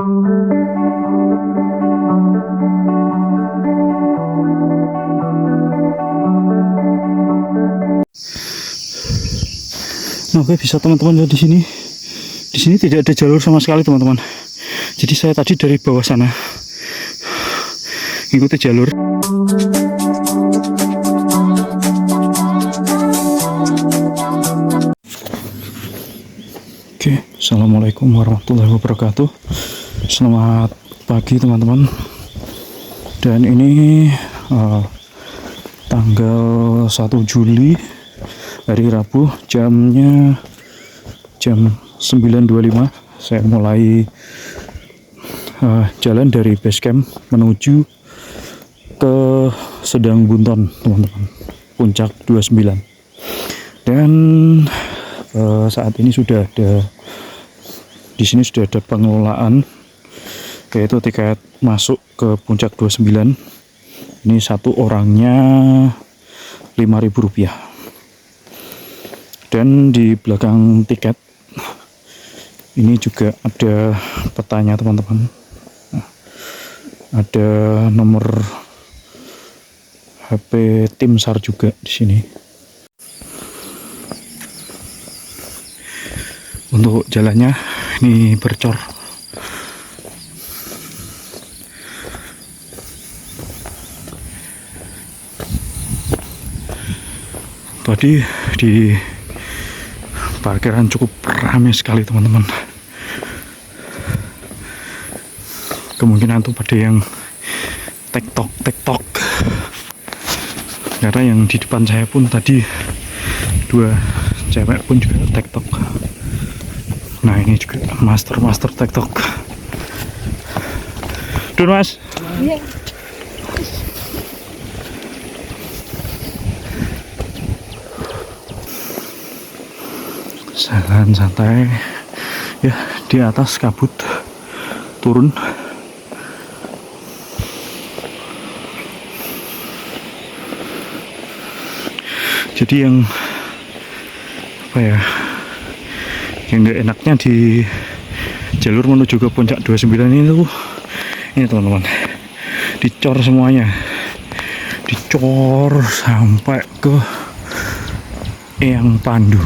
Nah, oke, bisa teman-teman lihat di sini. Di sini tidak ada jalur sama sekali, teman-teman. Jadi saya tadi dari bawah sana ikuti jalur. Oke, assalamualaikum warahmatullahi wabarakatuh. Selamat pagi, teman-teman. Dan ini tanggal 1 Juli, hari Rabu, jamnya jam 9.25. Saya mulai jalan dari base camp menuju ke Sedang Bunton, teman-teman, puncak 29. Dan saat ini sudah ada di sini, sudah ada pengelolaan, yaitu tiket masuk ke puncak 29. Ini satu orangnya Rp5.000. Dan di belakang tiket ini juga ada petanya, teman-teman. Ada nomor HP tim SAR juga di sini. Untuk jalannya ini bercor. Tadi di parkiran cukup ramai sekali, teman-teman. Kemungkinan tuh pada yang tektok. Karena yang di depan saya pun tadi dua cewek pun juga tektok. Nah, ini juga master tektok. Dun, Mas. Iya. Jalan santai ya, di atas kabut turun. Jadi yang apa ya, yang gak enaknya di jalur menuju ke puncak 29 ini teman-teman, dicor semuanya, dicor sampai ke Eyang Pandu.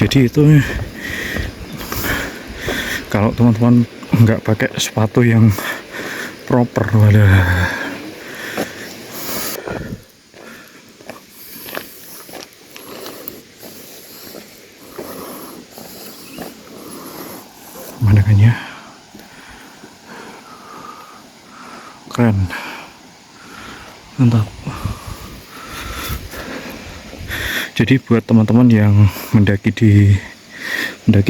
Jadi itu kalau teman-teman nggak pakai sepatu yang proper, wadah. Pemandangannya keren, mantap. Jadi buat teman-teman yang mendaki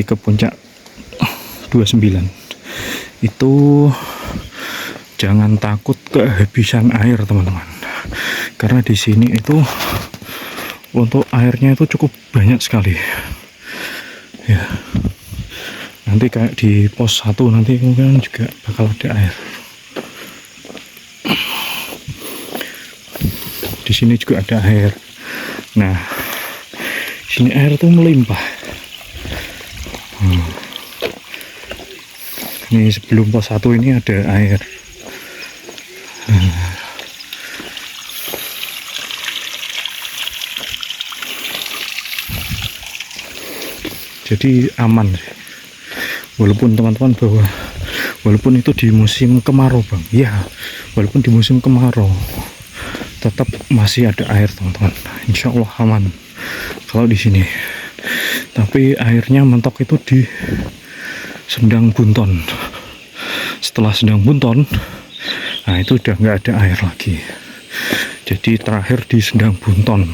ke puncak 29 itu jangan takut kehabisan air, teman-teman. Karena di sini itu untuk airnya itu cukup banyak sekali. Ya. Nanti kayak di pos 1 nanti mungkin juga bakal ada air. Di sini juga ada air. Nah, sini air tuh melimpah. Ini sebelum pos 1 ini ada air. Jadi aman. Walaupun teman-teman walaupun itu di musim kemarau, Bang. Ya, walaupun di musim kemarau tetap masih ada air, teman-teman. Insya Allah aman kalau di sini. Tapi airnya mentok itu di Sedang Bunton. Setelah Sedang Bunton, nah itu udah nggak ada air lagi. Jadi terakhir di Sedang Bunton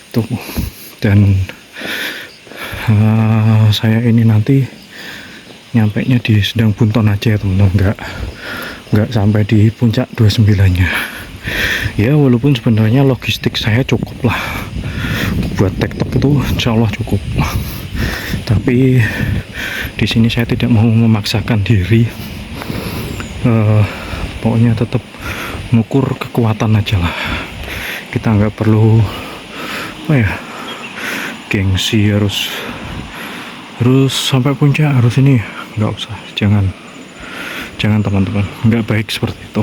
tuh. Dan saya ini nanti nyampe nya di Sedang Bunton aja, teman-teman. Nggak sampai di puncak 29-nya. Ya, walaupun sebenarnya logistik saya cukup lah buat tektok itu, insya Allah cukup. Tapi di sini saya tidak mau memaksakan diri. Pokoknya tetap ngukur kekuatan aja lah. Kita nggak perlu gengsi harus sampai puncak, harus ini. Nggak usah, jangan teman-teman, nggak baik seperti itu.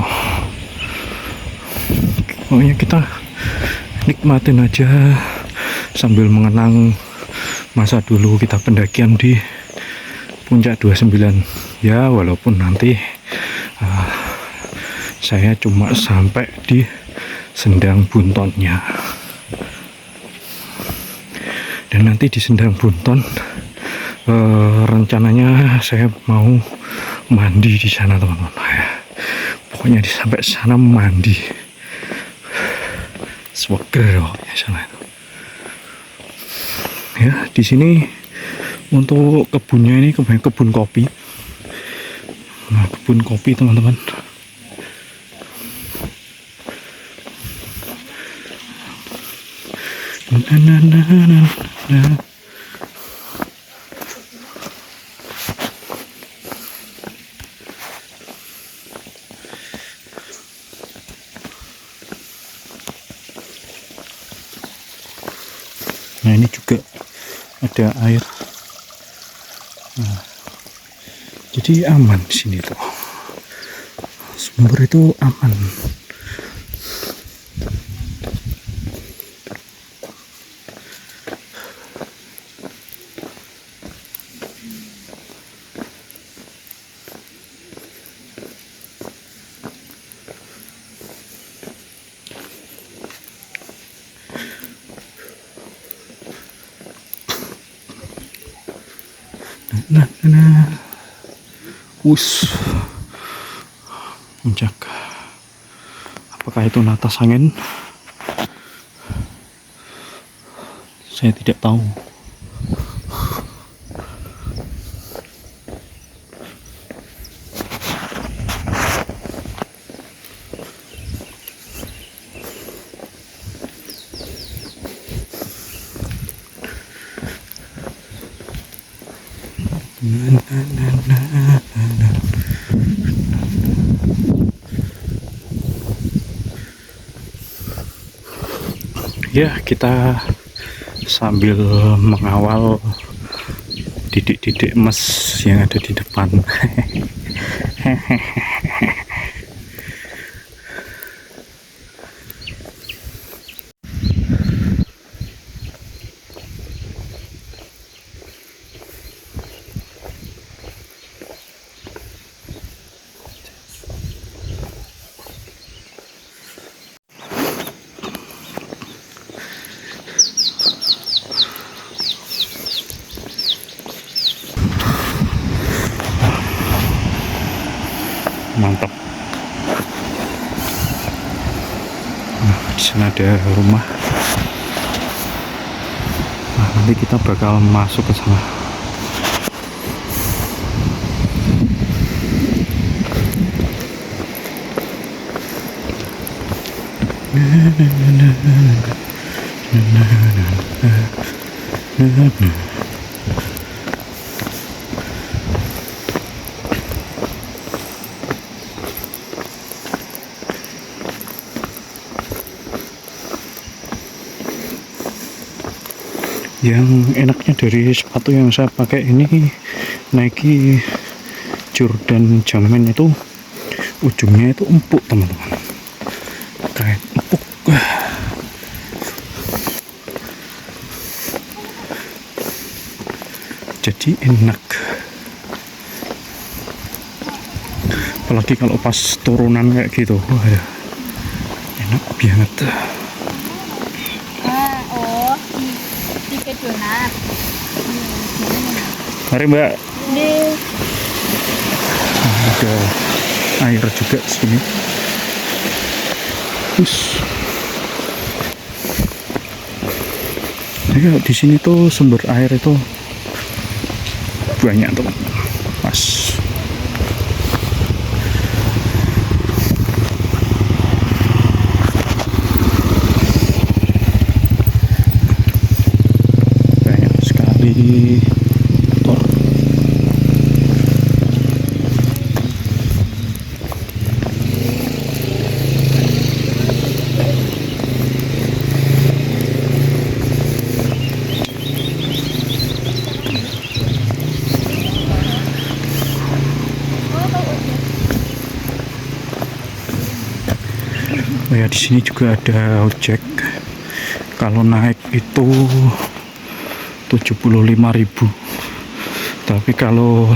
Pokoknya kita nikmatin aja sambil mengenang masa dulu kita pendakian di puncak 29 ya, walaupun nanti saya cuma sampai di Sendang Buntonnya, dan nanti di Sendang Bunton rencananya saya mau mandi di sana teman-teman. Pokoknya sampai sana mandi, seger pokoknya sana itu. Ya, di sini untuk kebunnya ini kebun kopi. Nah, kebun kopi teman-teman. Nah, ini juga ada air. Nah, jadi aman di sini tuh. Sumber itu aman. Puncak. Apakah itu natas angin? Saya tidak tahu. Ya, kita sambil mengawal didik-didik emas yang ada di depan. Mantap. Nah, di sana ada rumah. Nah, nanti kita bakal masuk ke sana. Yang enaknya dari sepatu yang saya pakai ini, Nike Jordan Jamin, itu ujungnya itu empuk teman-teman, kayak empuk. Jadi enak, apalagi kalau pas turunan kayak gitu. Wah, enak banget. Mari Mbak. Ada air juga di sini. Ya, di sini tuh sumber air itu banyak teman. Pas. Banyak sekali. Oh ya, di sini juga ada ojek. Kalau naik itu 75.000, tapi kalau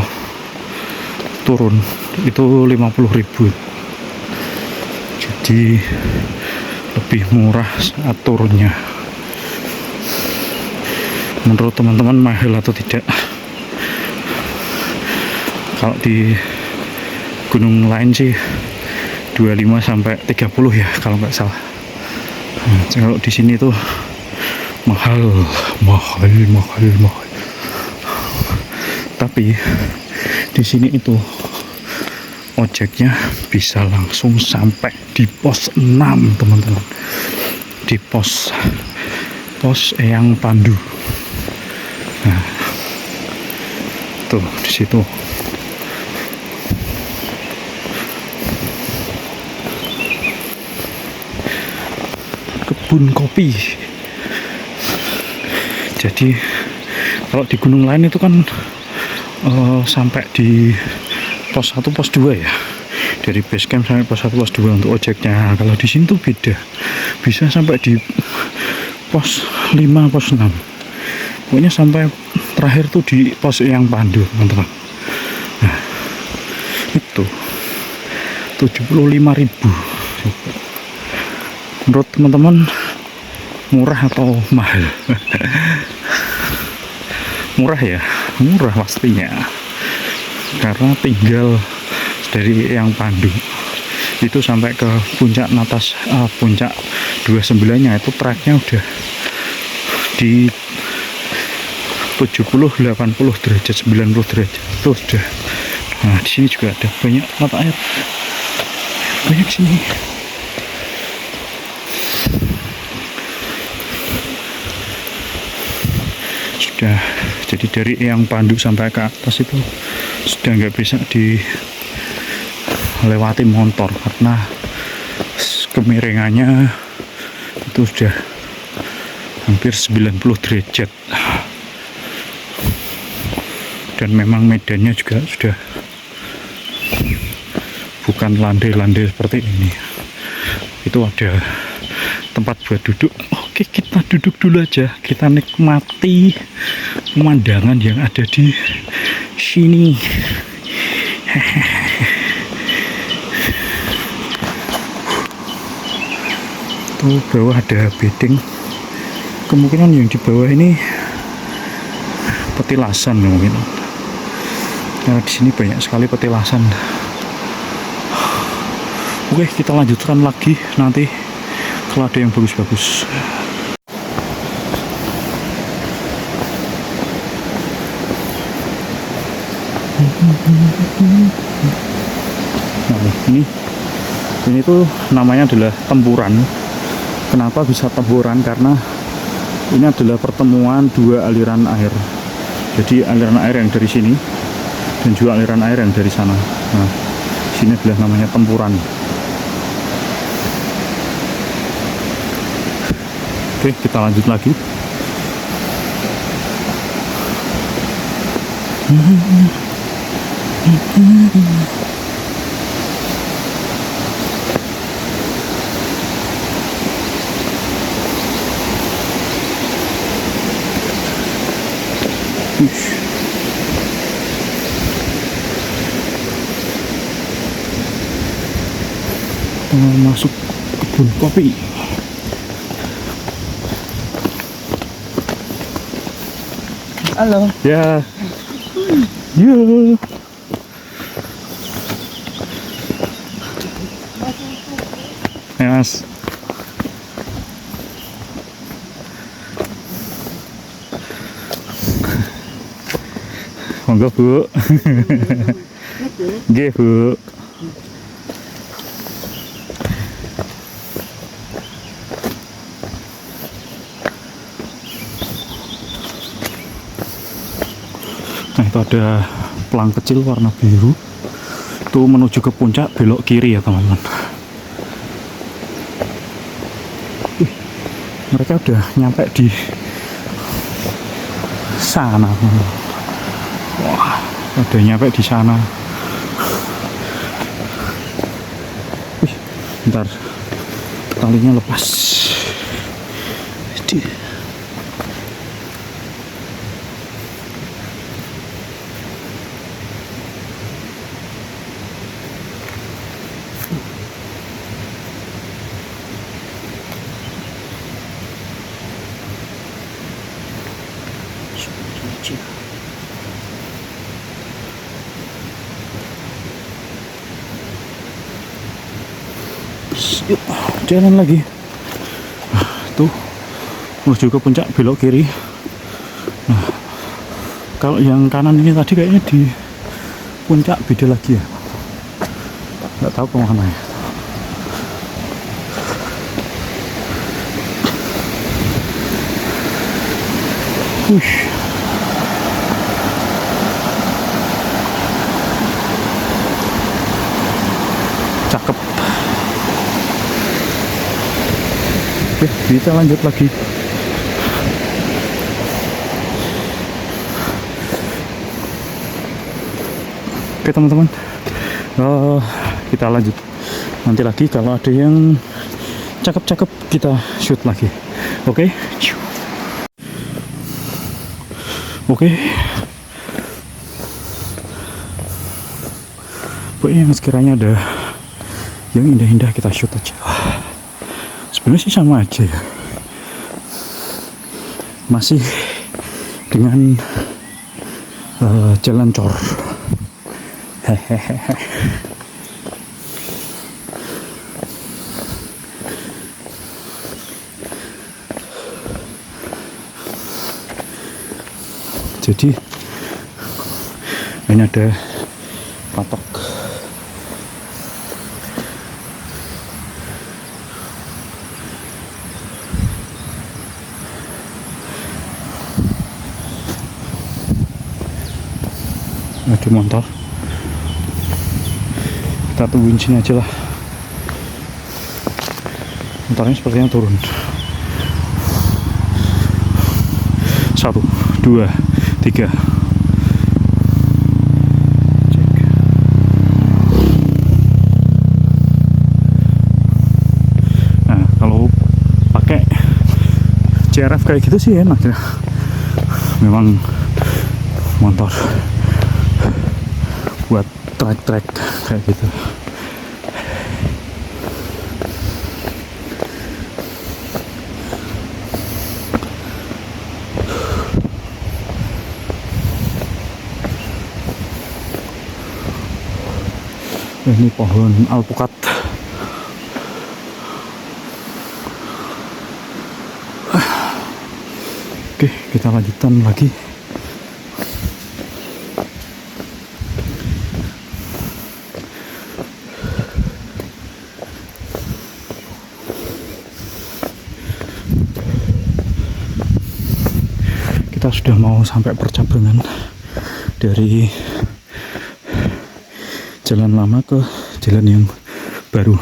turun itu 50.000. Jadi lebih murah saat turunnya. Menurut teman-teman mahal atau tidak? Kalau di gunung lain sih 25 sampai 30 ya kalau nggak salah. Kalau di sini tuh mahal. Tapi di sini itu ojeknya bisa langsung sampai di pos 6, teman-teman. Di pos Eyang Pandu. Nah, tuh di situ. Kebun kopi. Jadi kalau di gunung lain itu kan sampai di pos 1 pos 2 ya, dari base camp sampai pos 1 pos 2 untuk ojeknya. Kalau di sini tuh beda, bisa sampai di pos 5 pos 6, pokoknya sampai terakhir tuh di pos Eyang Pandu, teman-teman. Nah, itu 75.000. Menurut teman-teman murah atau mahal? Murah ya, murah pastinya, karena tinggal dari Eyang Pandu itu sampai ke puncak puncak 29-nya itu treknya udah di 70, 80 derajat, 90 derajat itu sudah. Nah, di sini juga ada banyak mata air, banyak sini. Sudah, jadi dari Eyang Pandu sampai ke atas itu sudah nggak bisa dilewati motor karena kemiringannya itu sudah hampir 90 derajat, dan memang medannya juga sudah bukan landai-landai seperti ini. Itu ada tempat buat duduk. Oke, kita duduk dulu aja, kita nikmati pemandangan yang ada di sini. Tuh bawah ada bedeng, kemungkinan yang di bawah ini petilasan mungkin, karena di sini banyak sekali petilasan. Oke, kita lanjutkan lagi nanti kalau ada yang bagus-bagus. Nah, ini tuh namanya adalah tempuran. Kenapa bisa tempuran? Karena ini adalah pertemuan dua aliran air. Jadi aliran air yang dari sini dan juga aliran air yang dari sana. Nah, sini adalah namanya tempuran. Oke, kita lanjut lagi. Masuk kebun kopi. Halo. Ya. Yo. Mas. Monggo, Bu. Nggih, Bu. Nah, itu ada pelang kecil warna biru. Itu menuju ke puncak, belok kiri ya, teman-teman. Mereka udah nyampe di sana. Wah, udah nyampe di sana. Bentar. talinya lepas. Di. Yuk, jalan lagi. Tuh, menuju ke puncak belok kiri. Nah, kalau yang kanan ini tadi kayaknya di puncak beda lagi ya. Nggak tahu kemana ya. Cakep. Oke, kita lanjut lagi. Oke teman-teman, kita lanjut nanti lagi. Kalau ada yang cakep-cakep kita shoot lagi. Oke. Oke. Pokoknya sekiranya ada yang indah-indah kita shoot aja. Sebenarnya sih sama aja ya, masih dengan jalan cor. Hehehe. Jadi ini ada patok. Ada motor, kita tungguin sini aja lah. Motornya sepertinya turun. 1, 2, 3. Nah, kalau pakai CRF kayak gitu sih enak ya. Memang motor buat trek-trek kayak gitu. Ini pohon alpukat. Oke, kita lanjutkan lagi. Kita sudah mau sampai percabangan dari jalan lama ke jalan yang baru.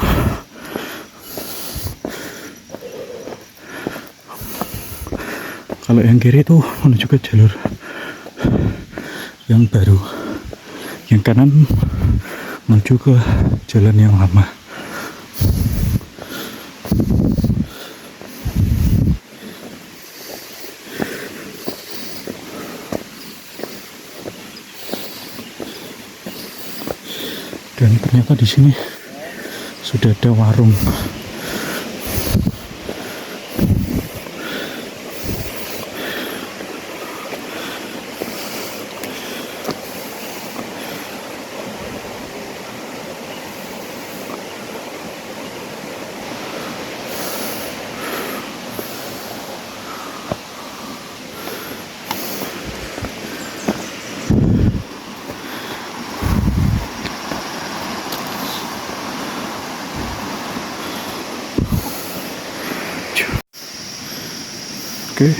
Kalau yang kiri itu menuju ke jalur yang baru, yang kanan menuju ke jalan yang lama. Dan ternyata di sini sudah ada warung. Oke,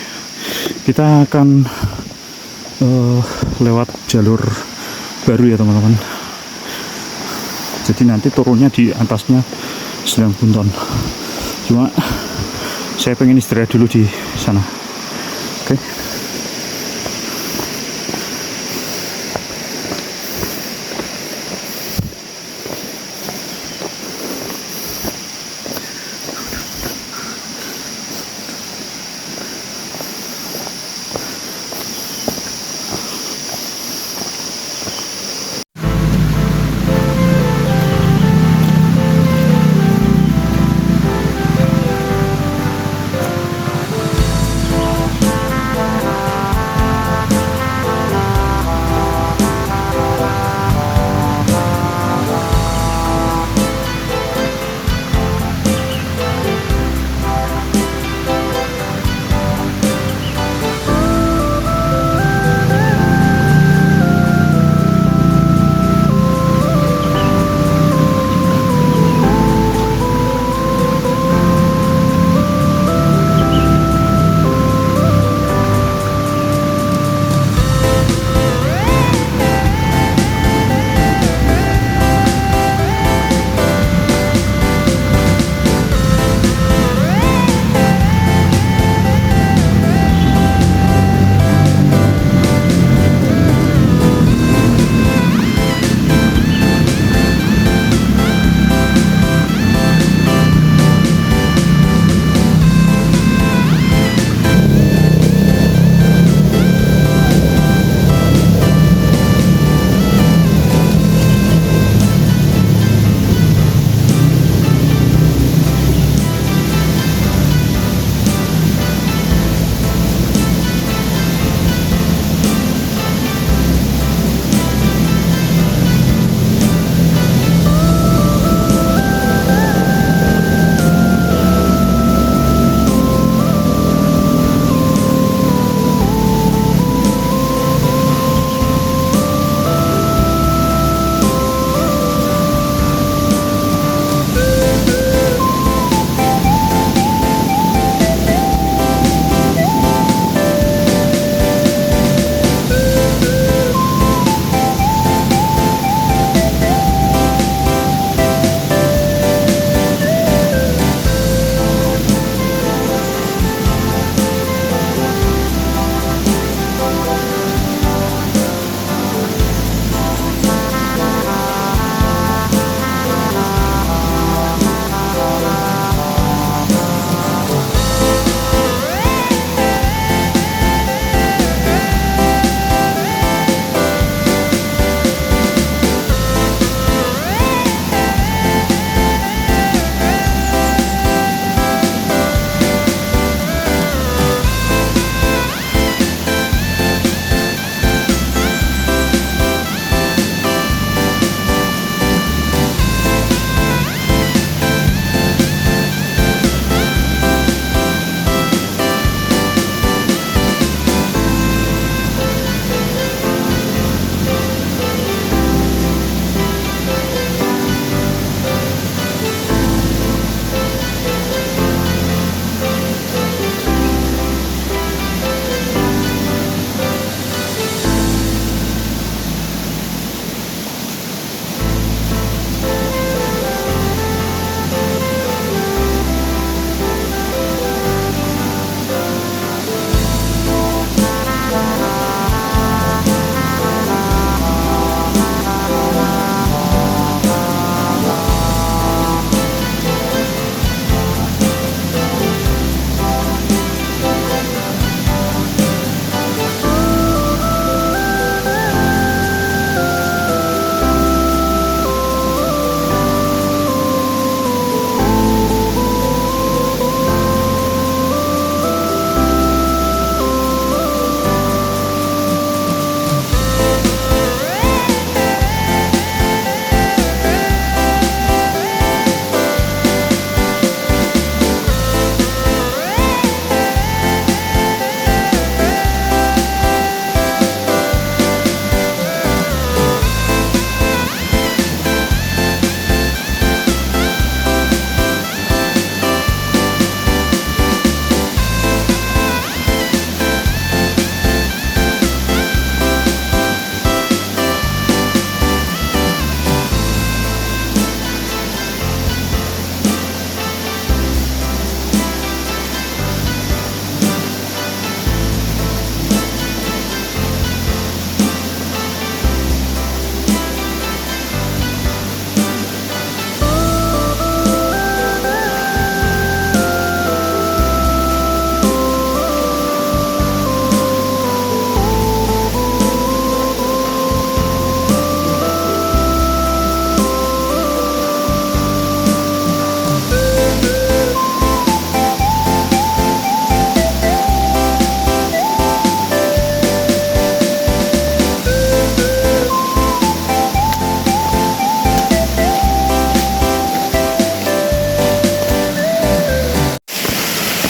kita akan lewat jalur baru ya teman-teman. Jadi nanti turunnya di atasnya Sedang Bunton. Cuma saya pengen istirahat dulu di sana. Oke.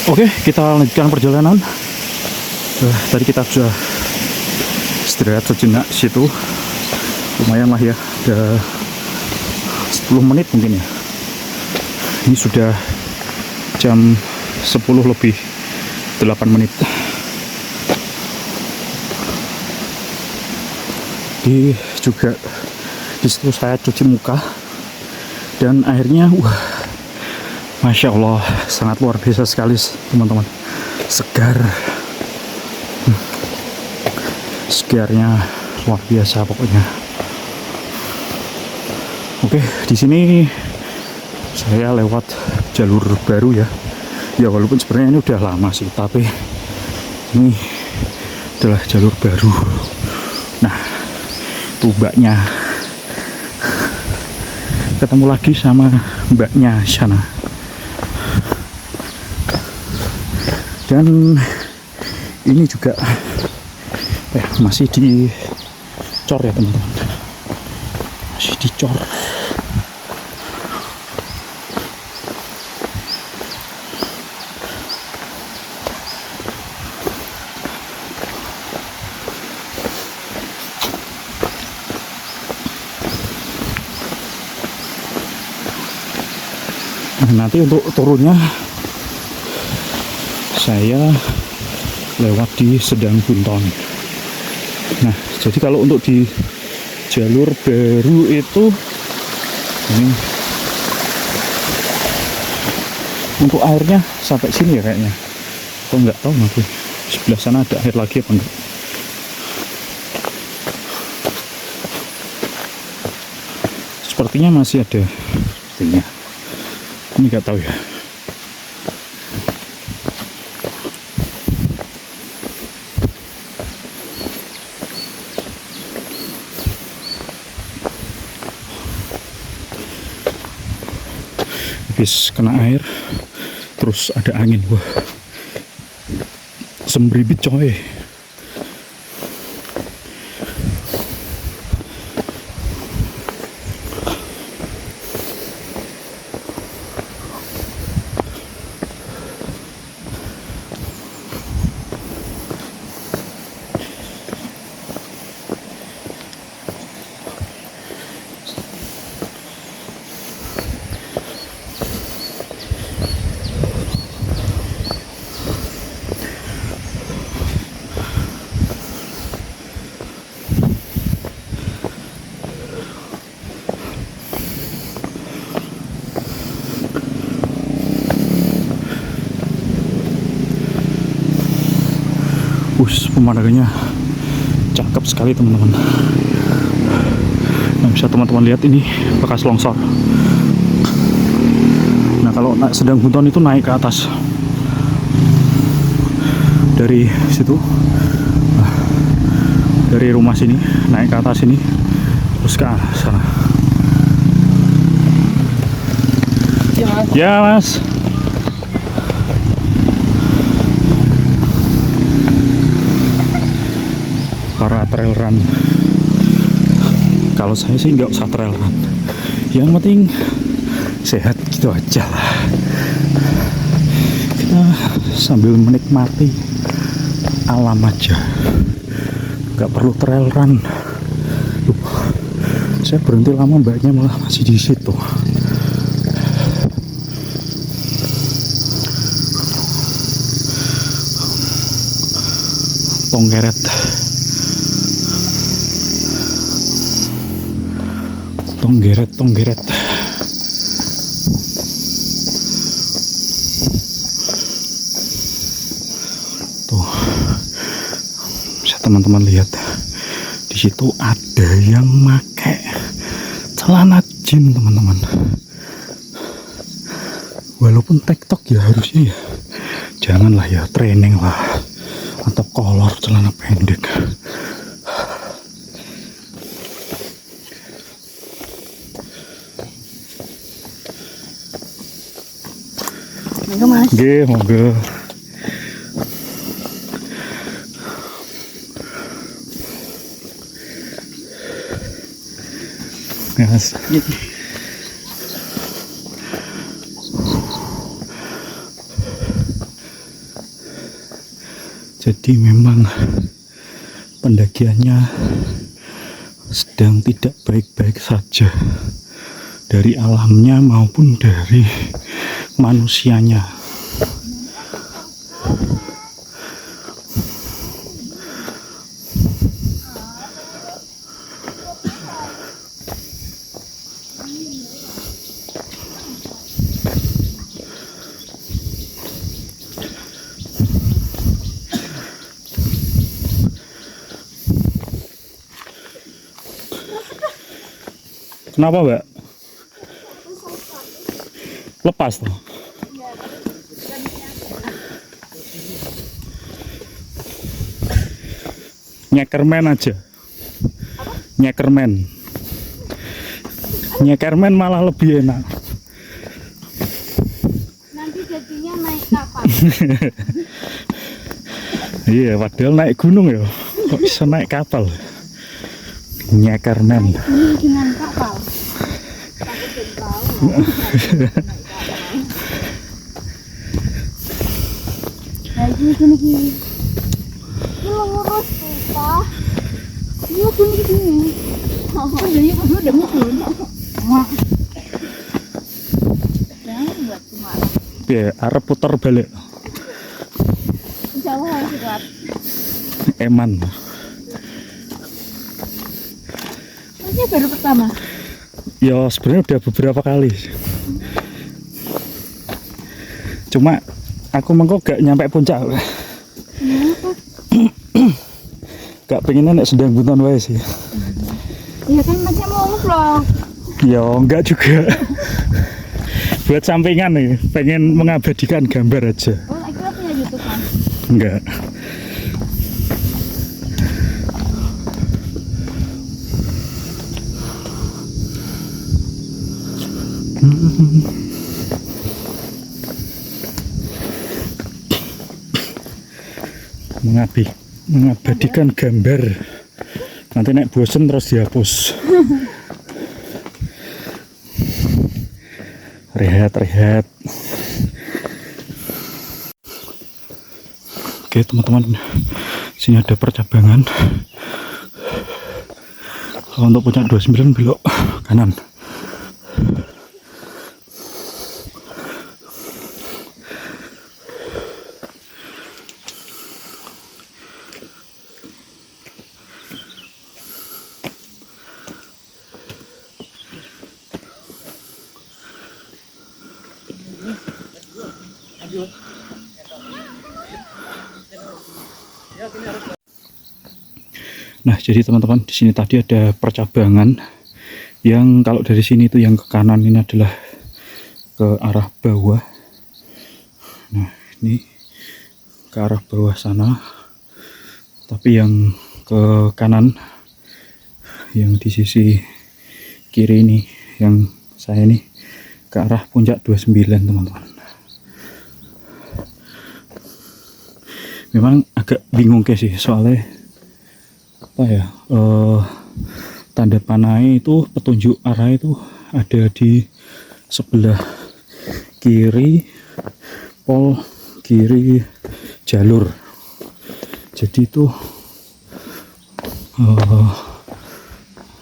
Oke, kita lanjutkan perjalanan. Tadi kita sudah istirahat sejenak di situ. Lumayan lah ya, udah 10 menit mungkin ya. Ini sudah jam 10 lebih 8 menit. Di juga di situ saya cuci muka dan airnya Masya Allah, sangat luar biasa sekali teman-teman. Segar, segarnya luar biasa pokoknya. Oke, di sini saya lewat jalur baru ya. Ya walaupun sebenarnya ini udah lama sih, tapi ini adalah jalur baru. Nah, tuh mbaknya. Ketemu lagi sama mbaknya sana. Dan ini juga masih dicor ya teman-teman, masih dicor. Nah, nanti untuk turunnya saya lewat di Sedang Bunton. Nah, jadi kalau untuk di jalur baru itu ini untuk airnya sampai sini ya kayaknya. Kok nggak tahu aku sebelah sana ada air lagi apa enggak. Sepertinya masih ada. Sepertinya. Ini nggak tahu ya. Habis kena air terus ada angin, wah sembribit coy. Pemandangannya cakep sekali teman-teman. Nah, bisa teman-teman lihat ini bekas longsor. Nah, kalau Sedang Bunton itu naik ke atas dari situ, dari rumah sini naik ke atas ini terus ke sana. Ya mas. Para trail run, kalau saya sih nggak usah trail run, yang penting sehat gitu aja lah. Kita sambil menikmati alam aja, nggak perlu trail run. Saya berhenti lama, mbaknya malah masih di situ. Tonggeret. Tonggeret. Tuh, bisa teman-teman lihat di situ ada yang pakai celana jin teman-teman. Walaupun TikTok ya harusnya ya, janganlah ya training lah atau kolor celana pendek. Monggo mas. Nggih, monggo. Mas. Jadi memang pendakiannya sedang tidak baik-baik saja, dari alamnya maupun dari manusianya. Kenapa, Mbak? Lepas tuh. Nyekermen aja. Nyekermen. Nyekermen malah lebih enak. Nanti jadinya naik kapal. Iya, padahal naik gunung ya. Kok bisa naik kapal? Nyekermen. Ini dengan kapal. Takut jadi bau. Nah, gini. Ini lurus, Pak. Iya, gini. Oh, jadi berdua udah mukul. Wah. Jangan buat cuma. Ya, arep putar balik. Insya Allah harus kuat. Eman. Ini baru pertama. Ya, sebenarnya udah beberapa kali. Cuma aku mengko gak nyampe puncak. Gak pengen nek sedang buntan wae sih. Iya kan macam mau vlog. Ya enggak juga. Buat sampingan nih, pengen mengabadikan gambar aja. Oh, akhirnya punya YouTube kan? Enggak. Mengabadikan gambar. Nanti naik bosen terus dihapus. Rehat. Oke teman-teman, sini ada percabangan. Kalau untuk puncak 29 belok kanan. Nah, jadi teman-teman, di sini tadi ada percabangan yang kalau dari sini itu yang ke kanan ini adalah ke arah bawah. Nah, ini ke arah bawah sana. Tapi yang ke kanan, yang di sisi kiri ini, yang saya ini ke arah puncak 29, teman-teman. Memang agak bingung sih, soalnya apa ya, tanda panai itu, petunjuk arah itu ada di sebelah kiri pol kiri jalur. Jadi itu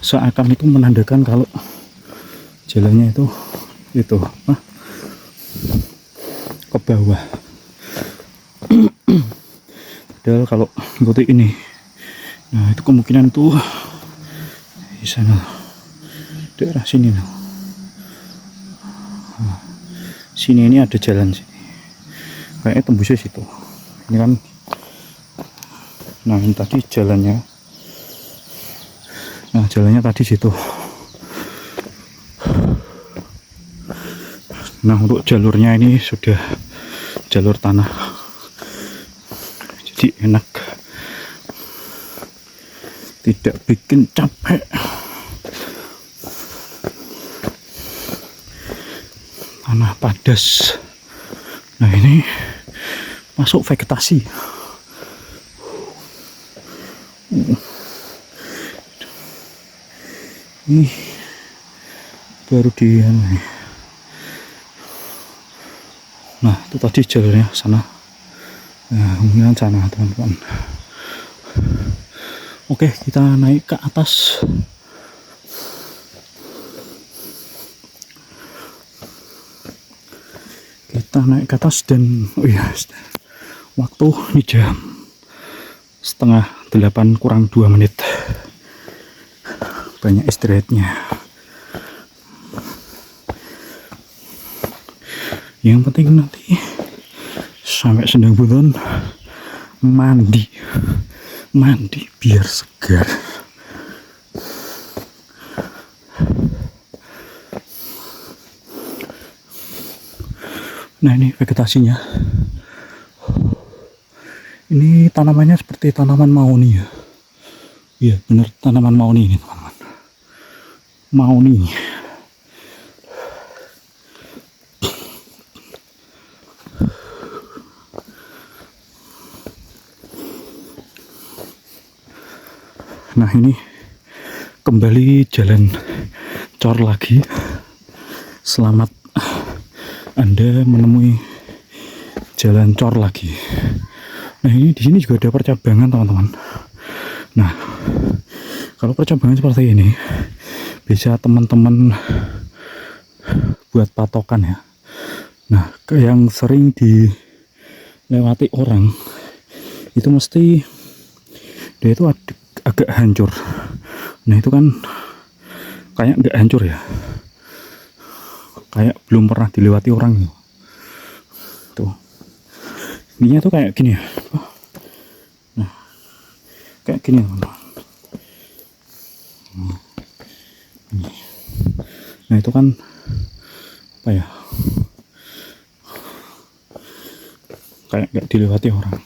seakan itu menandakan kalau jalannya itu ke bawah. Padahal kalau ikuti ini, nah itu kemungkinan tuh di sana, daerah sini. Nah, sini ini ada jalan sini, kayaknya tembusnya situ. Ini kan, nah ini tadi jalannya, nah jalannya tadi situ. Nah untuk jalurnya ini sudah jalur tanah, jadi enak, tidak bikin capek. Tanah padas. Nah ini masuk vegetasi. Ini baru di nah itu tadi jalurnya sana. Nah, kemungkinan sana teman-teman. Oke, kita naik ke atas. Kita naik ke atas dan oh iya, waktu ini jam setengah 8 kurang 2 menit. Banyak istirahatnya. Yang penting nanti sampai Sendang Bunton mandi biar segar. Nah, ini vegetasinya. Ini tanamannya seperti tanaman mahoni ya. Iya bener, tanaman mahoni ini teman-teman. Mahoni. Nah, ini kembali jalan cor lagi. Selamat Anda menemui jalan cor lagi. Nah, ini di sini juga ada percabangan teman-teman. Nah, kalau percabangan seperti ini bisa teman-teman buat patokan ya. Nah, yang sering dilewati orang itu mesti dia itu agak hancur. Nah, itu kan kayak nggak hancur ya, kayak belum pernah dilewati orang tuh. Ininya tuh kayak gini ya. Nah, kayak gini teman-teman. Nah, itu kan apa ya, kayak nggak dilewati orang.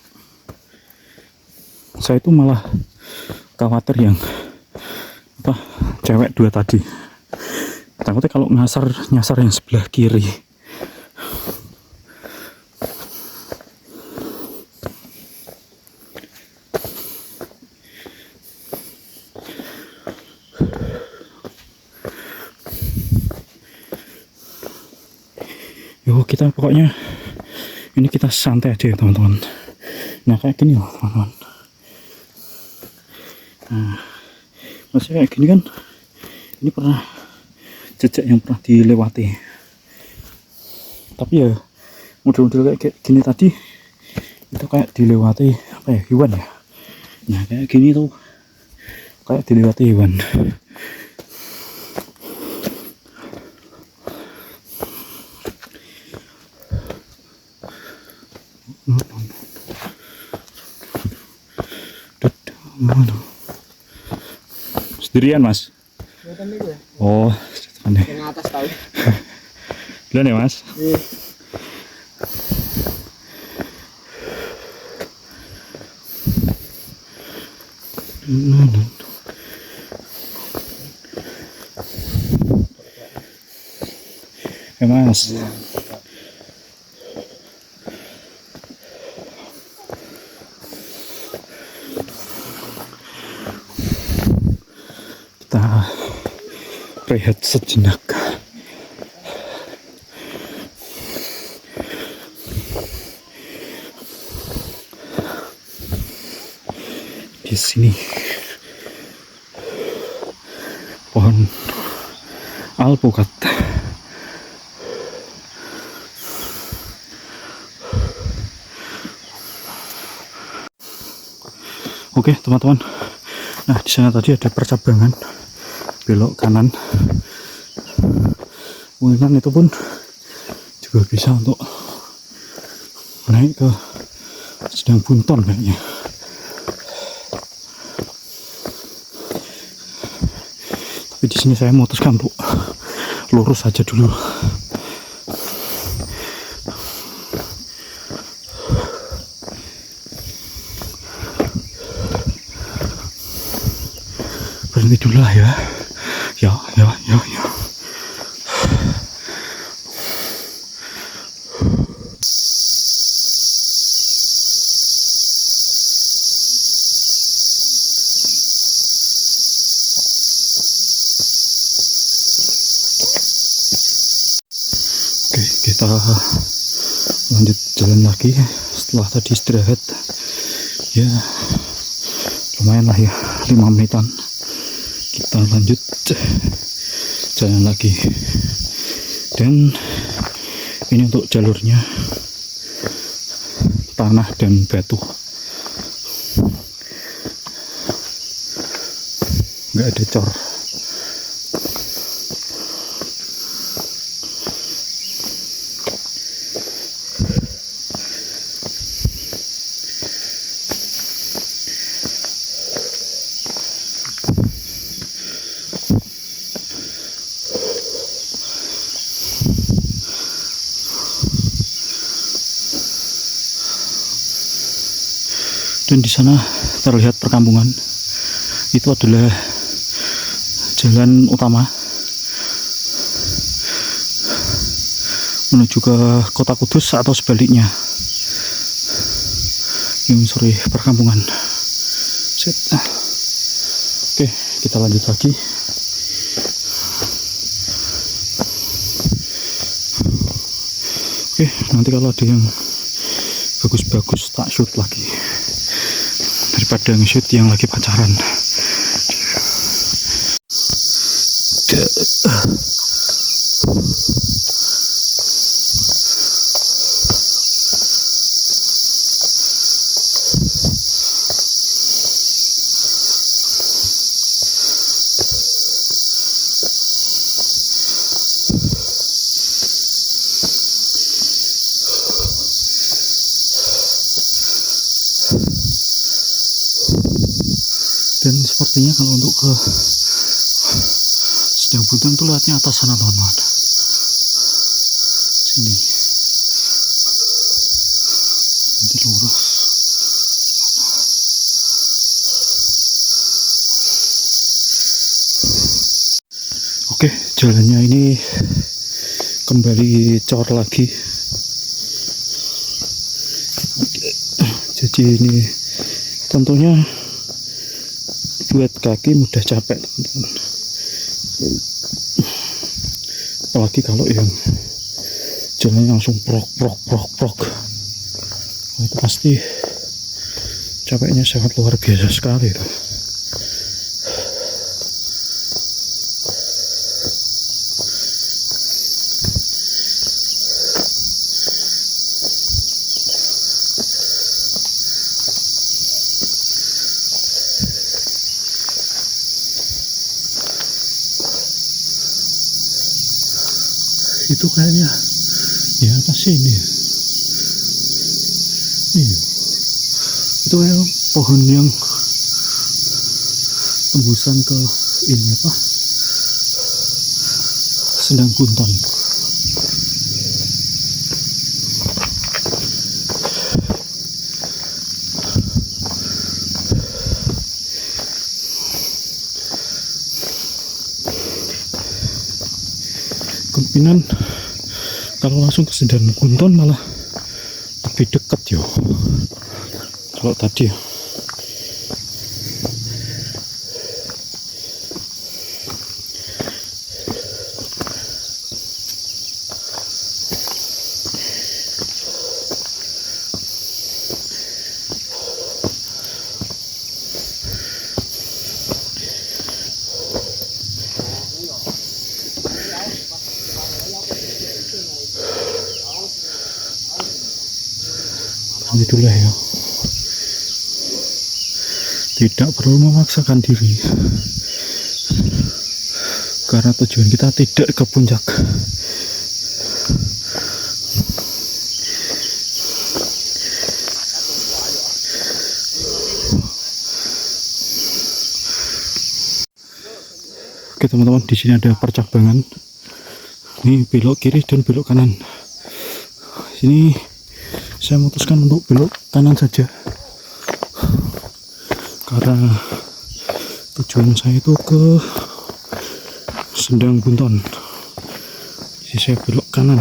Saya itu malah khawatir yang apa, cewek dua tadi. Takutnya kalau nyasar yang sebelah kiri. Yo, kita pokoknya ini kita santai aja ya teman-teman. Nah, kayak gini loh teman-teman. Nah, masih kayak gini kan, ini pernah jejak yang pernah dilewati. Tapi ya model-model kayak gini tadi itu kayak dilewati apa ya, hewan ya. Nah, kayak gini tuh kayak dilewati hewan. Sendirian mas? Oh, aneh. Yang atas tahu. Duluan ya mas? Iya. Ya mas. Kita rehat sejenak. Di sini pohon alpukat. Oke teman-teman, nah di sana tadi ada percabangan belok kanan. Mungkin itu pun juga bisa untuk naik ke Sendang Bunton kayaknya. Tapi di sini saya memutuskan untuk lurus saja dulu. Berhenti dulu lah ya. Ya. Oke, kita lanjut jalan lagi setelah tadi istirahat ya, lumayan lah ya, 5 menitan. Kita lanjut jalan lagi, dan ini untuk jalurnya tanah dan batu, nggak ada cor. Dan di sana terlihat perkampungan. Itu adalah jalan utama menuju ke Kota Kudus atau sebaliknya. Ini sorry, perkampungan. Set. Oke, kita lanjut lagi. Oke, nanti kalau ada yang bagus-bagus tak shoot lagi daripada nge-shoot yang lagi pacaran. Dan sepertinya kalau untuk ke Sedang Bunton tuh lihatnya atas sana teman-teman, sini nanti lurus. Oke, jalannya ini kembali cor lagi. Jadi ini tentunya buat kaki mudah capek teman-teman, apalagi kalau yang jalannya langsung prok, nah, itu pasti capeknya sangat luar biasa sekali itu. Itu kayaknya di atas sini. Iya. Itu kayak pohon yang tembusan ke ini apa? Sedang Bunton. Kemungkinan kalau langsung ke Sedang Bunton malah lebih dekat yo. Kalau tadi itulah ya, tidak perlu memaksakan diri karena tujuan kita tidak ke puncak. Oke teman-teman, di sini ada percabangan. Ini belok kiri dan belok kanan. Sini saya memutuskan untuk belok kanan saja karena tujuan saya itu ke Sedang Bunton. Jadi saya belok kanan.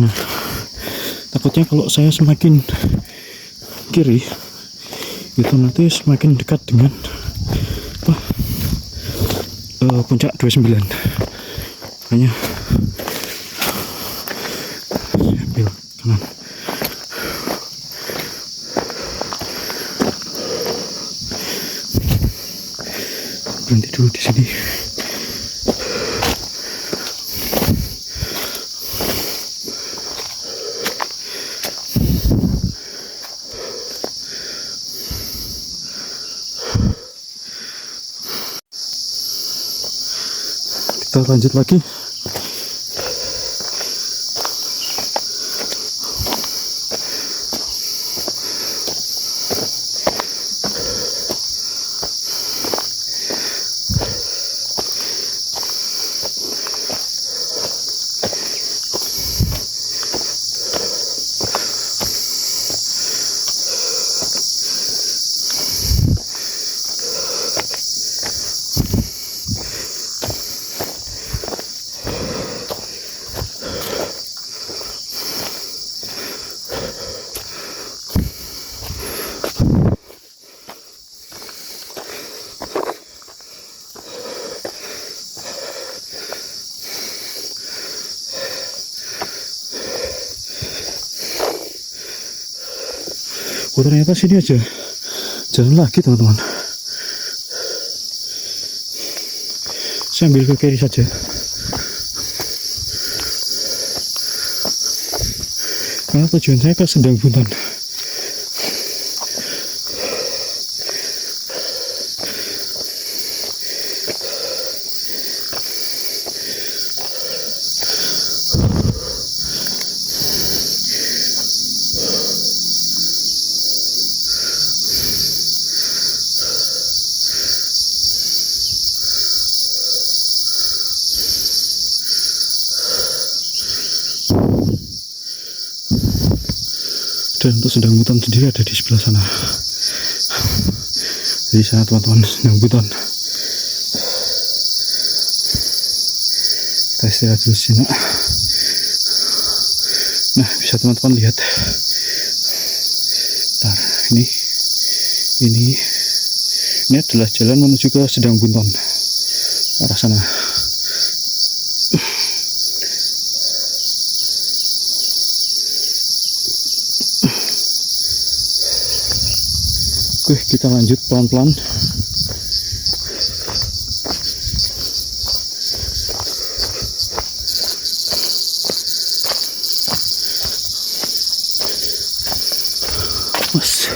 Nah, takutnya kalau saya semakin kiri itu nanti semakin dekat dengan puncak 29. Makanya Berhenti dulu di sini. Kita lanjut lagi. Oh, ternyata sini aja jalan lagi teman-teman. Saya ambil ke kiri saja. Karena tujuan saya ke Sendang Bunton. Dan untuk Sendang Bunton sendiri ada di sebelah sana. Di sana teman-teman, Sendang Bunton. Kita istirahat dulu sini. Nah, bisa teman-teman lihat. Bentar, ini adalah jalan menuju ke Sendang Bunton, ke arah sana. Oke, kita lanjut pelan-pelan. Mas.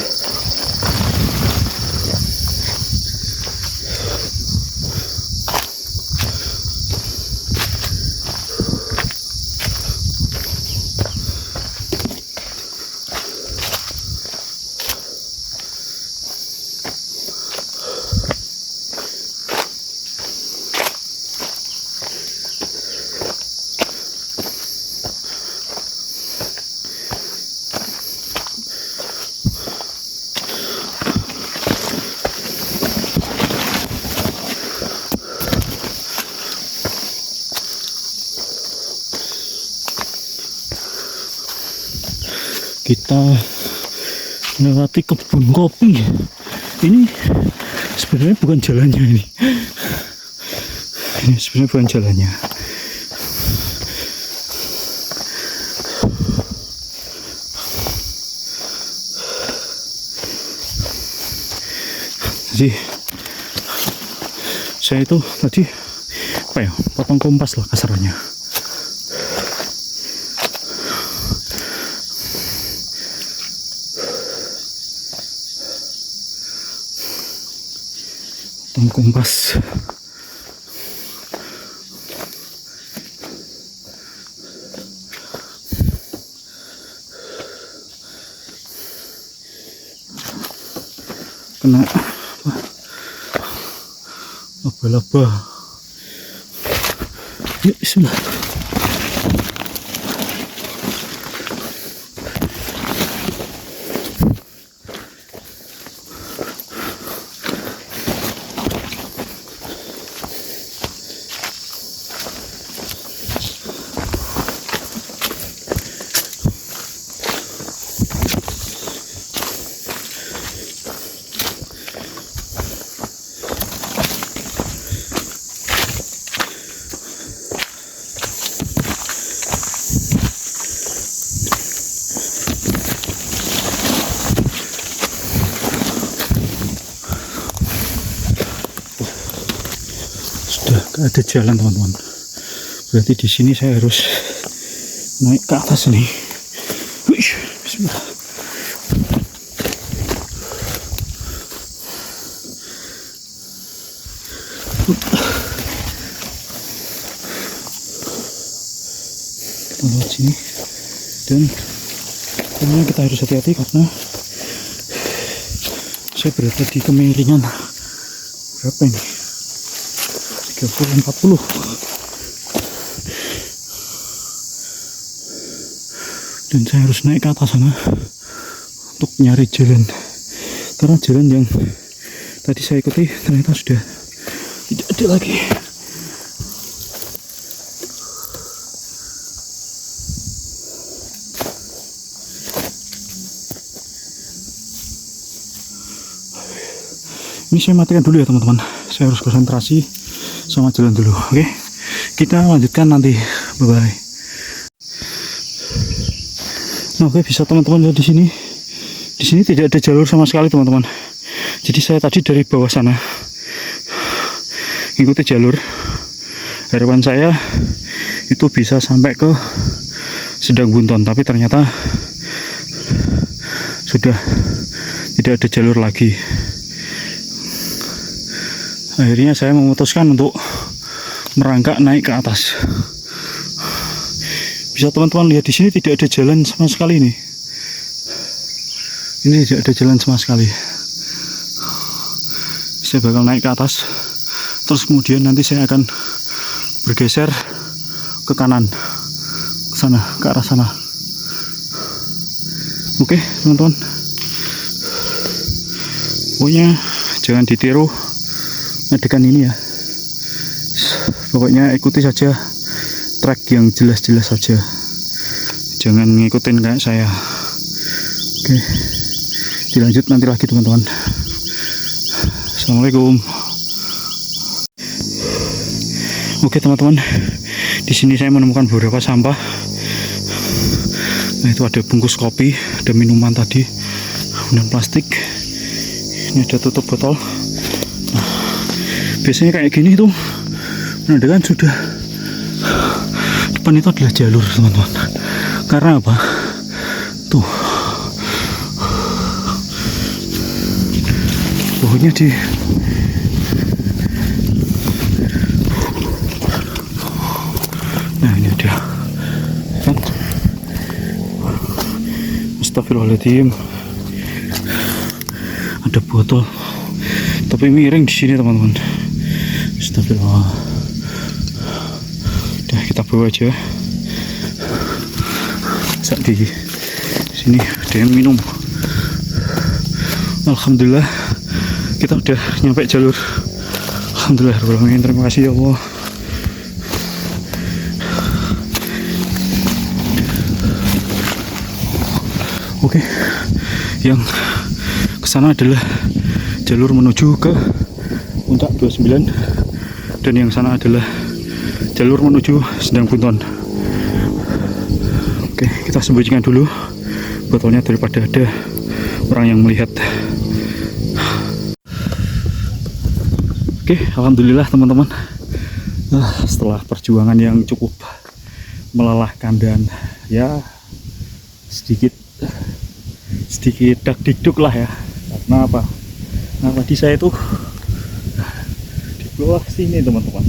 Kita melewati kebun kopi. Ini sebenarnya bukan jalannya ini. Ini sebenarnya bukan jalannya. Jadi saya itu tadi apa ya, potong kompas lah kasarannya. Kompas. Kena laba-laba. Yuk, bismillah. Gak ada jalan teman-teman. Berarti di sini saya harus naik ke atas nih. Wih, bismillah. Kita lewat sini dan pokoknya kita harus hati-hati karena saya berada di kemiringan berapa ini? 30-40. Dan saya harus naik ke atas sana untuk nyari jalan, karena jalan yang tadi saya ikuti ternyata sudah tidak ada lagi. Ini saya matikan dulu ya teman-teman, saya harus konsentrasi sama jalan dulu. Oke, kita lanjutkan nanti. Bye bye. Nah, oke, bisa teman-teman lihat di sini. Di sini tidak ada jalur sama sekali teman-teman. Jadi saya tadi dari bawah sana ikuti jalur. Harapan saya itu bisa sampai ke Sedang Bunton, tapi ternyata sudah tidak ada jalur lagi. Akhirnya saya memutuskan untuk merangkak naik ke atas. Bisa teman-teman lihat di sini tidak ada jalan sama sekali ini. Ini tidak ada jalan sama sekali. Saya bakal naik ke atas. Terus kemudian nanti saya akan bergeser ke kanan, ke sana, ke arah sana. Oke, teman-teman. Pokoknya jangan ditiru adegan ini ya. Pokoknya ikuti saja track yang jelas-jelas saja, jangan ngikutin kayak saya. Oke, dilanjut nanti lagi teman-teman. Assalamualaikum. Oke teman-teman, di sini saya menemukan beberapa sampah. Nah, itu ada bungkus kopi, ada minuman tadi, kemudian plastik. Ini ada tutup botol. Nah, biasanya kayak gini tuh menandakan sudah depan itu adalah jalur teman-teman. Karena apa? Tuh, pokoknya di nah ini ada kan. Astagfirullahaladzim, ada botol tapi miring di sini teman-teman. Astagfirullah. Udah, kita bawa aja. Saat di sini ada yang minum. Alhamdulillah kita udah nyampe jalur. Alhamdulillah, terima kasih ya Allah. Oke, yang kesana adalah jalur menuju ke Puncak 29, dan yang sana adalah jalur menuju Sedang Bunton. Oke, kita sembunyikan dulu botolnya daripada ada orang yang melihat. Oke, alhamdulillah teman-teman, setelah perjuangan yang cukup melelahkan dan ya sedikit dak dikduk lah ya. Karena apa? Nah, tadi saya itu di bawah sini teman-teman.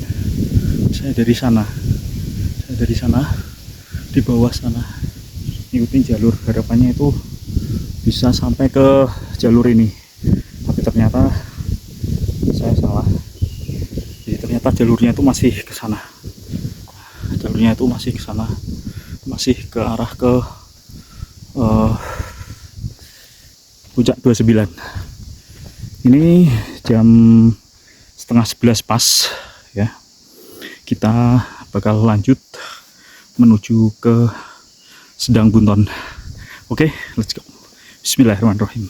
Saya dari sana di bawah sana ngikutin jalur, harapannya itu bisa sampai ke jalur ini, tapi ternyata saya salah. Jadi ternyata jalurnya itu masih ke sana, masih ke arah ke Puncak 29. Ini jam 10:30 pas ya. Kita bakal lanjut menuju ke Sedang Bunton. Oke, let's go. Bismillahirrahmanirrahim.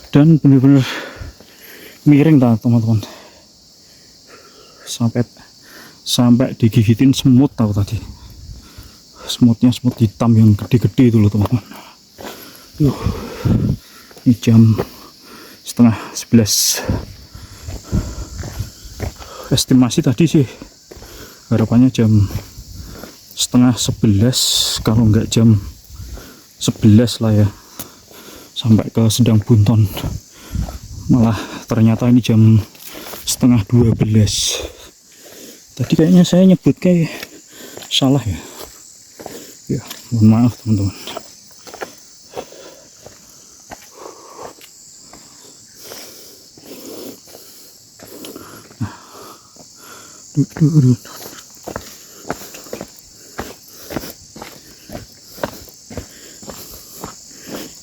Dan benar-benar miring teman-teman. Sampai digigitin semut tahu tadi. Semut hitam yang gede-gede itu loh teman-teman. Ini jam setengah 11. Estimasi tadi sih harapannya jam setengah 11, kalau enggak jam 11 lah ya, sampai ke Sedang Bunton. Malah ternyata ini jam setengah 12. Tadi kayaknya saya nyebut kayak salah ya. Ya, mohon maaf teman-teman.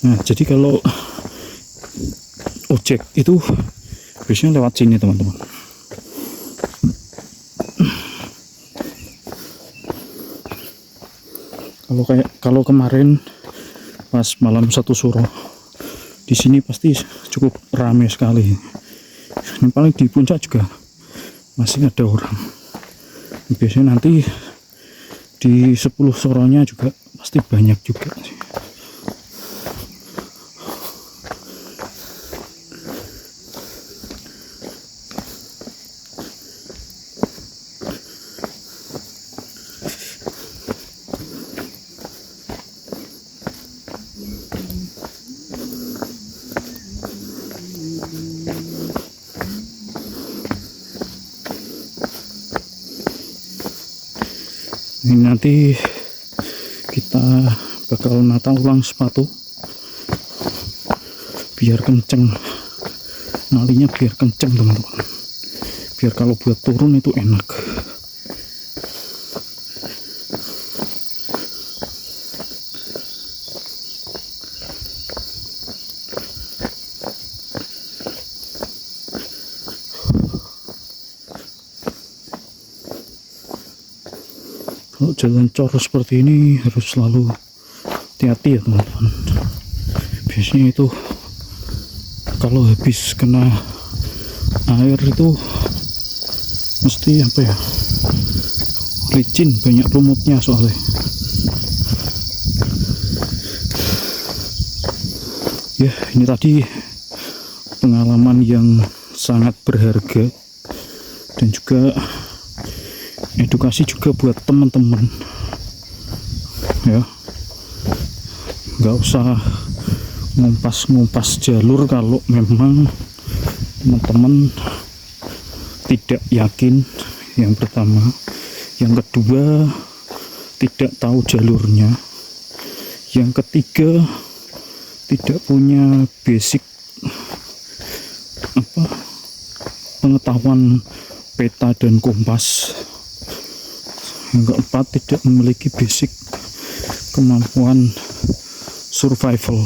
Nah, jadi kalau ojek itu biasanya lewat sini teman-teman. Kalau kemarin pas malam 1 Suro di sini pasti cukup ramai sekali. Ini paling di puncak juga masih ada orang. Biasanya nanti di 10 Soronya juga pasti banyak juga sih. Ini nanti kita bakal nata ulang sepatu biar kenceng, nalinya biar kenceng teman-teman, biar kalau buat turun itu enak. Kalau jalan cor seperti ini harus selalu hati-hati ya teman-teman. Biasanya itu kalau habis kena air itu mesti apa ya, licin, banyak lumutnya soalnya. Ya, ini tadi pengalaman yang sangat berharga dan juga edukasi juga buat teman-teman ya. Nggak usah ngumpas-ngumpas jalur kalau memang teman-teman tidak yakin, yang pertama. Yang kedua, tidak tahu jalurnya. Yang ketiga, tidak punya basic pengetahuan peta dan kompas. Yang keempat, tidak memiliki basic kemampuan survival.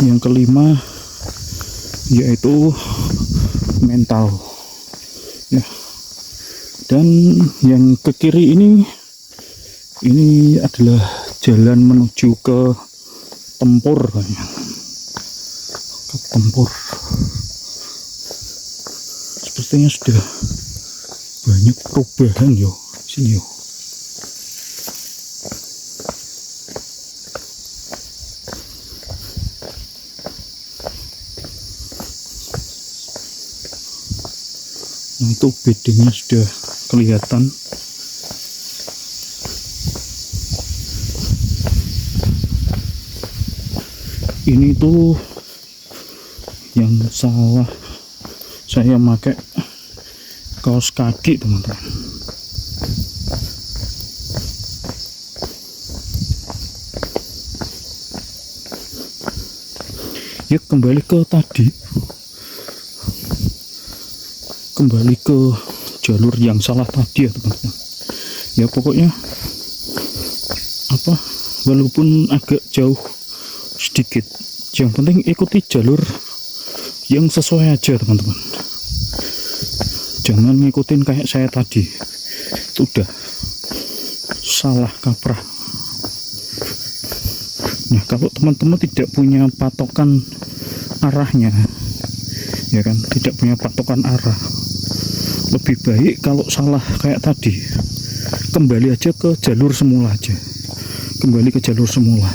Yang kelima yaitu mental ya. Dan yang ke kiri ini adalah jalan menuju ke Tempur, ke Tempur. Sepertinya sudah banyak perubahan yo sini yo. Nah, itu bedanya sudah kelihatan. Ini tuh yang salah saya pakai kaos kaki teman-teman. Ya, kembali ke tadi, kembali ke jalur yang salah tadi ya teman-teman. Ya pokoknya walaupun agak jauh sedikit, yang penting ikuti jalur yang sesuai aja teman-teman. Jangan ngikutin kayak saya tadi, itu udah salah kaprah. Nah, kalau teman-teman tidak punya patokan arahnya ya kan, tidak punya patokan arah, lebih baik kalau salah kayak tadi kembali aja ke jalur semula aja, kembali ke jalur semula.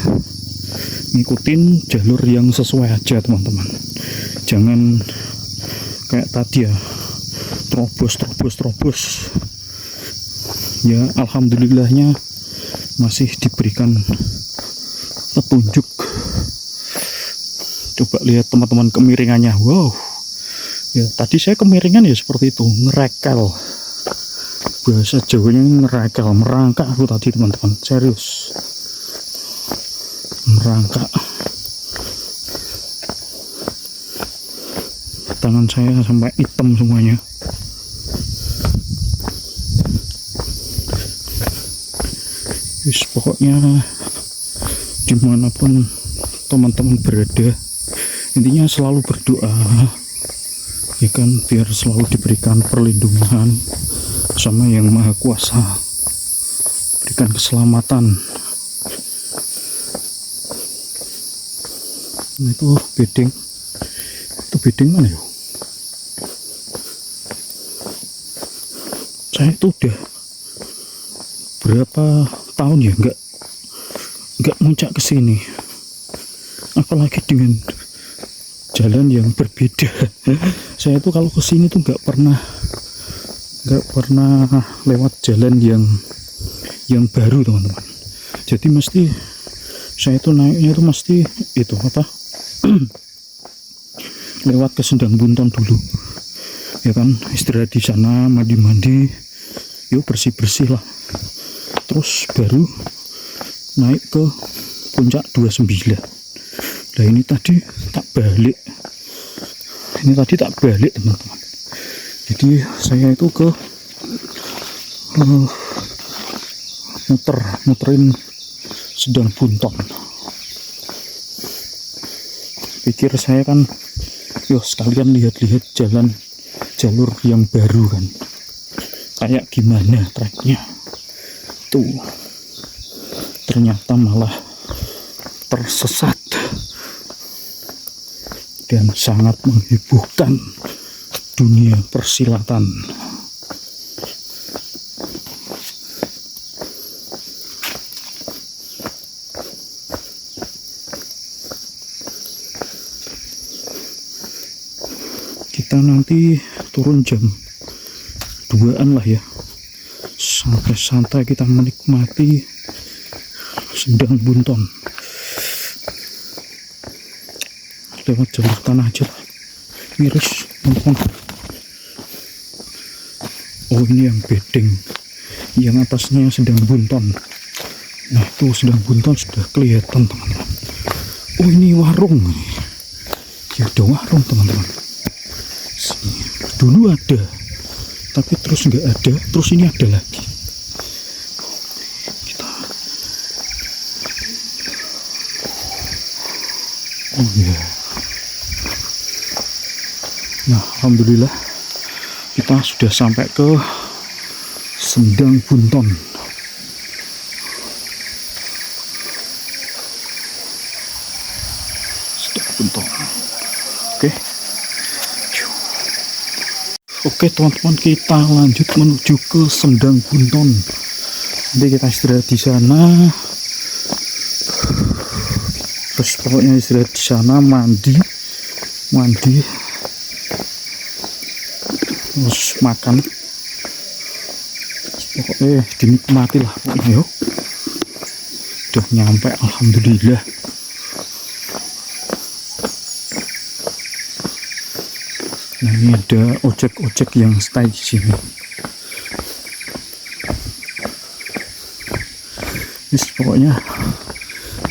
ngikutin jalur yang sesuai aja teman-teman, jangan kayak tadi ya, terobos ya. Alhamdulillahnya masih diberikan petunjuk. Coba lihat teman-teman kemiringannya, wow ya. Tadi saya kemiringan ya seperti itu, ngerekel, bahasa Jawanya ngerekel, merangkak aku tadi teman-teman, serius merangkak. Tangan saya sampai hitam semuanya. Wis, pokoknya dimanapun teman-teman berada, intinya selalu berdoa ya kan, biar selalu diberikan perlindungan sama Yang Maha Kuasa, berikan keselamatan. Nah, itu bedeng mana ya? Saya itu udah berapa tahun ya nggak muncak ke sini, apalagi dengan jalan yang berbeda. Saya itu kalau ke sini tuh nggak pernah lewat jalan yang baru teman-teman. Jadi mesti saya itu naiknya itu mesti itu apa lewat ke Sendang Bunton dulu ya kan, istirahat di sana, mandi-mandi, yuk bersih-bersih lah, terus baru naik ke puncak 29. Nah ini tadi tak balik teman-teman. Jadi saya itu ke muterin Sendang Bunton. Pikir saya kan sekalian lihat-lihat jalur yang baru kan, kayak gimana treknya tuh. Ternyata malah tersesat dan sangat menghebohkan dunia persilatan. Kita nanti turun jam 2-an lah ya, santai-santai kita menikmati Sendang Bunton lewat jalur tanah aja lah, miris teman-teman. Oh ini yang bedeng, yang atasnya Sendang Bunton. Nah itu Sendang Bunton sudah kelihatan teman-teman. Oh ini warung ya, ada warung teman-teman. Dulu ada, tapi terus nggak ada, terus ini ada lagi. Kita oh ya. Nah alhamdulillah kita sudah sampai ke Sendang Bunton. Sendang Bunton. Oke teman-teman, kita lanjut menuju ke Sendang Bunton. Nanti kita istirahat di sana. Terus pokoknya istirahat di sana, mandi, terus makan. Pokoknya dinikmati lah pokoknya yuk. Udah nyampe alhamdulillah. Nah ini ada ojek-ojek yang stay di sini. Yes, pokoknya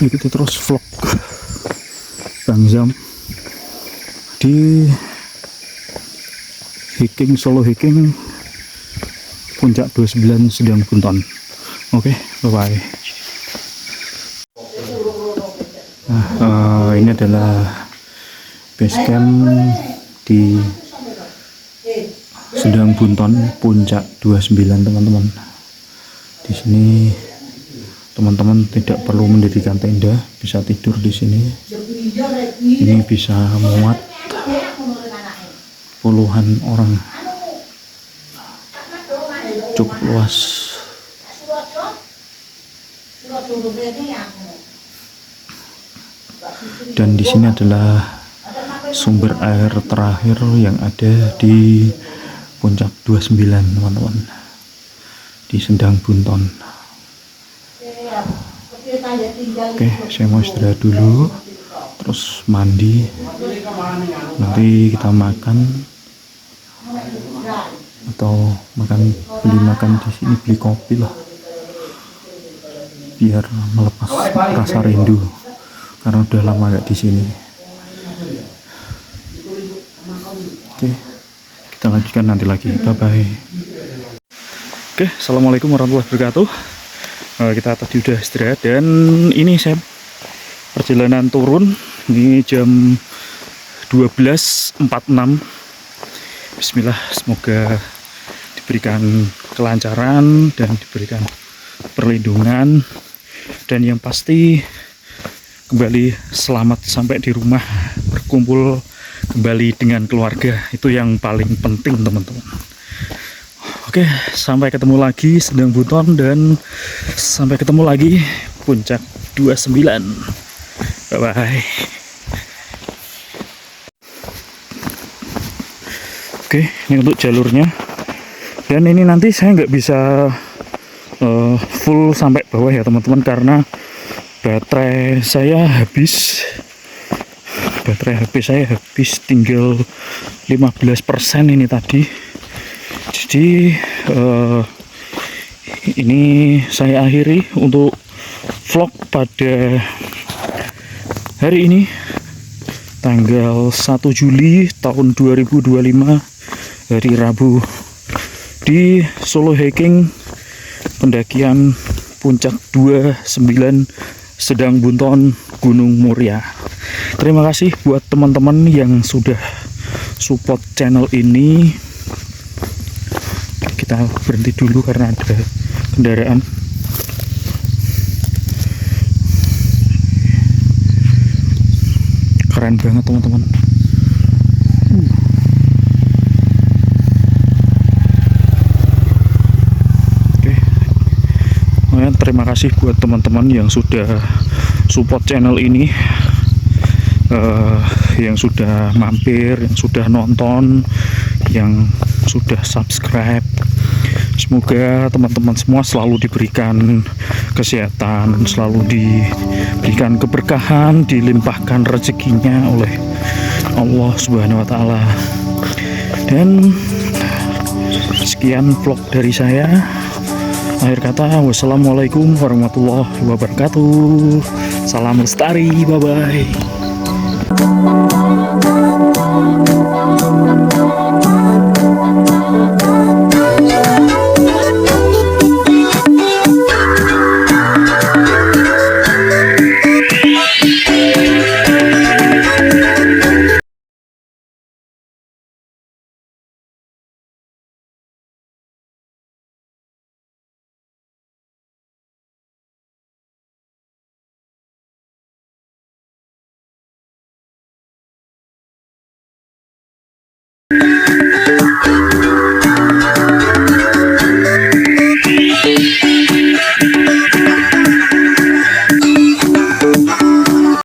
ikuti terus vlog Bang Zam di hiking, solo hiking puncak 29 Sendang Bunton. Oke, bye-bye. Nah, ini adalah base camp di Sendang Bunton puncak 29 teman-teman. Di sini teman-teman tidak perlu mendirikan tenda, bisa tidur di sini. Ini bisa muat puluhan orang, cukup luas. Dan di sini adalah sumber air terakhir yang ada di Puncak 29 teman-teman, di Sendang Bunton. Oke, saya mau istirahat dulu, terus mandi, nanti kita makan atau beli makan di sini, beli kopi lah, biar melepas rasa rindu karena udah lama gak di sini. Oke, kita lanjutkan nanti lagi. Bye bye. Oke, assalamualaikum warahmatullahi wabarakatuh. Kita tadi udah istirahat dan ini saya perjalanan turun. Ini jam 12.46. Bismillah, semoga diberikan kelancaran dan diberikan perlindungan, dan yang pasti kembali selamat sampai di rumah, berkumpul kembali dengan keluarga. Itu yang paling penting teman-teman. Oke, sampai ketemu lagi Sendang Bunton, dan sampai ketemu lagi Puncak 29. Bye bye. Oke, ini untuk jalurnya, dan ini nanti saya nggak bisa full sampai bawah ya teman-teman, karena baterai saya habis. Saya habis, tinggal 15% ini tadi. Jadi ini saya akhiri untuk vlog pada hari ini, tanggal 1 Juli tahun 2025, hari Rabu, di solo hiking pendakian Puncak 29 Sendang Bunton, Gunung Muria. Terima kasih buat teman-teman yang sudah support channel ini. Kita berhenti dulu karena ada kendaraan. Keren banget teman-teman. Oke, terima kasih buat teman-teman yang sudah support channel ini, yang sudah mampir, yang sudah nonton, yang sudah subscribe. Semoga teman-teman semua selalu diberikan kesehatan, selalu diberikan keberkahan, dilimpahkan rezekinya oleh Allah Subhanahu wa Ta'ala. Dan sekian vlog dari saya. Akhir kata, wassalamualaikum warahmatullahi wabarakatuh. Salam lestari, bye bye.